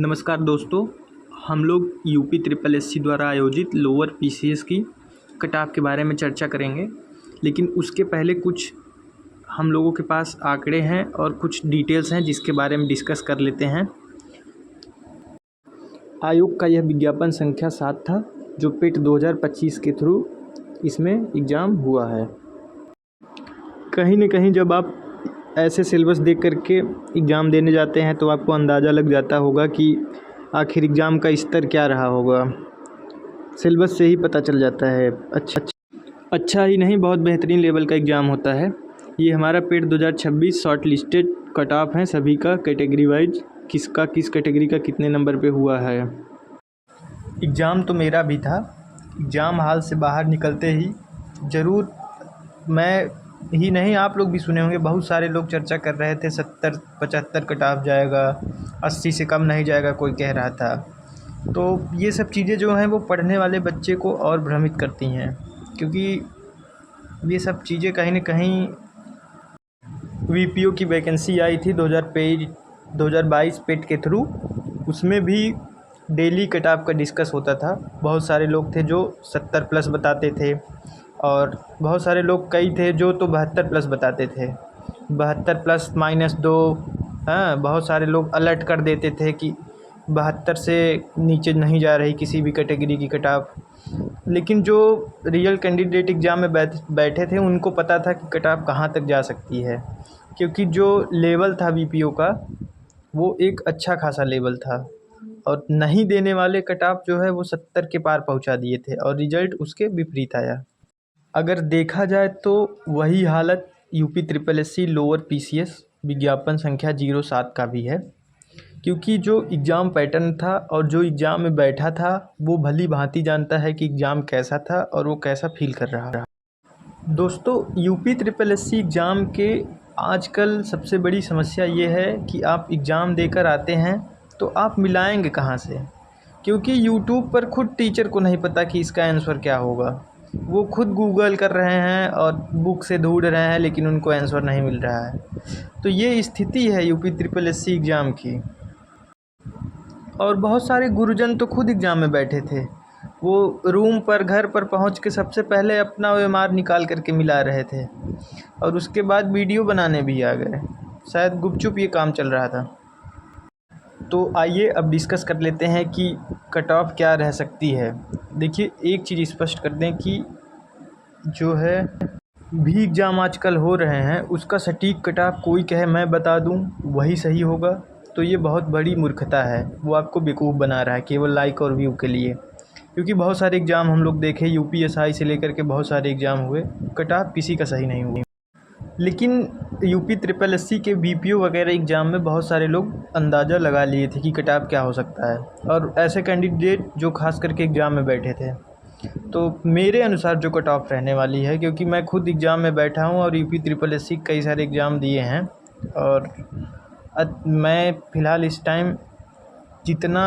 नमस्कार दोस्तों, हम लोग यूपी ट्रिपल एससी द्वारा आयोजित लोअर पीसीएस की कट-ऑफ के बारे में चर्चा करेंगे। लेकिन उसके पहले कुछ हम लोगों के पास आंकड़े हैं और कुछ डिटेल्स हैं जिसके बारे में डिस्कस कर लेते हैं। आयोग का यह विज्ञापन संख्या 7 था जो पेट 2025 के थ्रू इसमें एग्ज़ाम हुआ है। कहीं न कहीं जब आप ऐसे सिलेबस देख कर के एग्ज़ाम देने जाते हैं तो आपको अंदाज़ा लग जाता होगा कि आखिर एग्ज़ाम का स्तर क्या रहा होगा। सिलेबस से ही पता चल जाता है। अच्छा ही नहीं, बहुत बेहतरीन लेवल का एग्ज़ाम होता है। ये हमारा पेट 2026 शॉर्ट लिस्टेड कट ऑफ है सभी का कैटेगरी वाइज, किसका किस कैटेगरी का कितने नंबर पे हुआ है। एग्ज़ाम तो मेरा भी था। एग्ज़ाम हॉल से बाहर निकलते ही ज़रूर मैं ही नहीं, आप लोग भी सुने होंगे, बहुत सारे लोग चर्चा कर रहे थे 70-75 कट ऑफ जाएगा, 80 से कम नहीं जाएगा, कोई कह रहा था। तो ये सब चीज़ें जो हैं वो पढ़ने वाले बच्चे को और भ्रमित करती हैं, क्योंकि ये सब चीज़ें कहीं न कहीं वीपीओ की वैकेंसी आई थी 2022 पेट के थ्रू, उसमें भी डेली कट ऑफ का डिस्कस होता था। बहुत सारे लोग थे जो 70 प्लस बताते थे और बहुत सारे लोग कई थे जो तो 72 प्लस बताते थे, 72 प्लस -2। हाँ, बहुत सारे लोग अलर्ट कर देते थे कि 72 से नीचे नहीं जा रही किसी भी कैटेगरी की कट ऑफ। लेकिन जो रियल कैंडिडेट एग्ज़ाम में बैठे थे उनको पता था कि कट ऑफ कहाँ तक जा सकती है, क्योंकि जो लेवल था वीपीओ का वो एक अच्छा खासा लेवल था और नहीं देने वाले कट ऑफ जो है वो 70 के पार पहुंचा दिए थे और रिज़ल्ट उसके विपरीत आया। अगर देखा जाए तो वही हालत UP triple SC lower PCS विज्ञापन संख्या 07 का भी है, क्योंकि जो एग्ज़ाम पैटर्न था और जो एग्ज़ाम में बैठा था वो भली भांति जानता है कि एग्ज़ाम कैसा था और वो कैसा फील कर रहा था। दोस्तों, यूपी ट्रिपल एससी एग्ज़ाम के आजकल सबसे बड़ी समस्या ये है कि आप एग्ज़ाम देकर आते हैं तो आप मिलाएंगे कहाँ से, क्योंकि यूट्यूब पर खुद टीचर को नहीं पता कि इसका आंसर क्या होगा। वो खुद गूगल कर रहे हैं और बुक से ढूंढ रहे हैं, लेकिन उनको आंसर नहीं मिल रहा है। तो ये स्थिति है यूपी ट्रिपल एससी एग्ज़ाम की। और बहुत सारे गुरुजन तो खुद एग्ज़ाम में बैठे थे, वो रूम पर घर पर पहुंच के सबसे पहले अपना ओएमआर निकाल करके मिला रहे थे और उसके बाद वीडियो बनाने भी आ गए। शायद गुपचुप ये काम चल रहा था। तो आइए अब डिस्कस कर लेते हैं कि कट ऑफ क्या रह सकती है। देखिए, एक चीज़ स्पष्ट कर दें कि जो है भी एग्ज़ाम आजकल हो रहे हैं उसका सटीक कट ऑफ कोई कहे मैं बता दूं वही सही होगा, तो ये बहुत बड़ी मूर्खता है। वो आपको बेवकूफ़ बना रहा है केवल लाइक और व्यू के लिए, क्योंकि बहुत सारे एग्ज़ाम हम लोग देखे, यूपीएसआई से लेकर के बहुत सारे एग्ज़ाम हुए, कट ऑफ किसी का सही नहीं हुआ। लेकिन यूपी ट्रिपल एससी के बीपीओ वगैरह एग्ज़ाम में बहुत सारे लोग अंदाज़ा लगा लिए थे कि कट ऑफ क्या हो सकता है, और ऐसे कैंडिडेट जो खास करके एग्ज़ाम में बैठे थे। तो मेरे अनुसार जो कट ऑफ रहने वाली है, क्योंकि मैं खुद एग्ज़ाम में बैठा हूँ और यूपी ट्रिपल एससी कई सारे एग्ज़ाम दिए हैं, और मैं फ़िलहाल इस टाइम जितना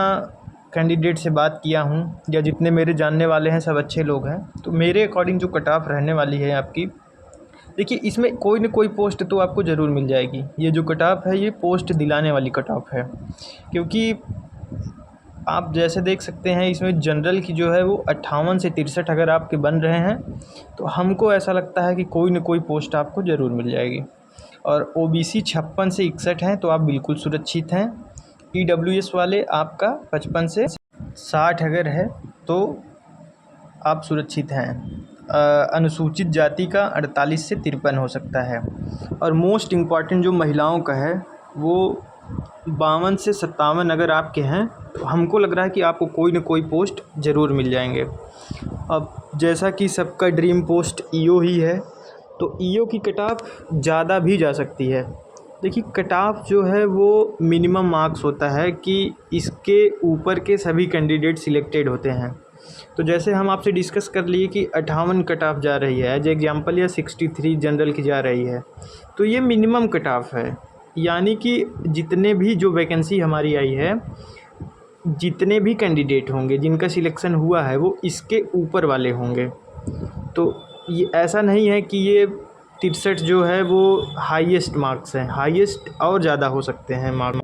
कैंडिडेट से बात किया हूँ या जितने मेरे जानने वाले हैं सब अच्छे लोग हैं, तो मेरे अकॉर्डिंग जो कट ऑफ रहने वाली है आपकी, देखिए इसमें कोई न कोई पोस्ट तो आपको ज़रूर मिल जाएगी। ये जो कट ऑफ है ये पोस्ट दिलाने वाली कट ऑफ है, क्योंकि आप जैसे देख सकते हैं इसमें जनरल की जो है वो 58 से 63 अगर आपके बन रहे हैं तो हमको ऐसा लगता है कि कोई न कोई पोस्ट आपको ज़रूर मिल जाएगी। और ओबीसी 56 से 61 हैं तो आप बिल्कुल सुरक्षित हैं। ईडब्ल्यूएस वाले आपका 55 से 60 अगर है तो आप सुरक्षित हैं। अनुसूचित जाति का 48 से 53 हो सकता है। और मोस्ट इम्पॉर्टेंट जो महिलाओं का है वो 52 से 57 अगर आपके हैं तो हमको लग रहा है कि आपको कोई न कोई पोस्ट ज़रूर मिल जाएंगे। अब जैसा कि सबका ड्रीम पोस्ट ईओ ही है, तो ईओ की कट ऑफ ज़्यादा भी जा सकती है। देखिए, कट ऑफ जो है वो मिनिमम मार्क्स होता है कि इसके ऊपर के सभी कैंडिडेट सिलेक्टेड होते हैं। तो जैसे हम आपसे डिस्कस कर लिए कि 58 कट ऑफ जा रही है एज एग्जाम्पल, या 63 जनरल की जा रही है, तो ये मिनिमम कट ऑफ है। यानी कि जितने भी जो वैकेंसी हमारी आई है, जितने भी कैंडिडेट होंगे जिनका सिलेक्शन हुआ है वो इसके ऊपर वाले होंगे। तो ये ऐसा नहीं है कि ये 63 जो है वो हाईएस्ट मार्क्स हैं, हाईएस्ट और ज़्यादा हो सकते हैं मार्क्स।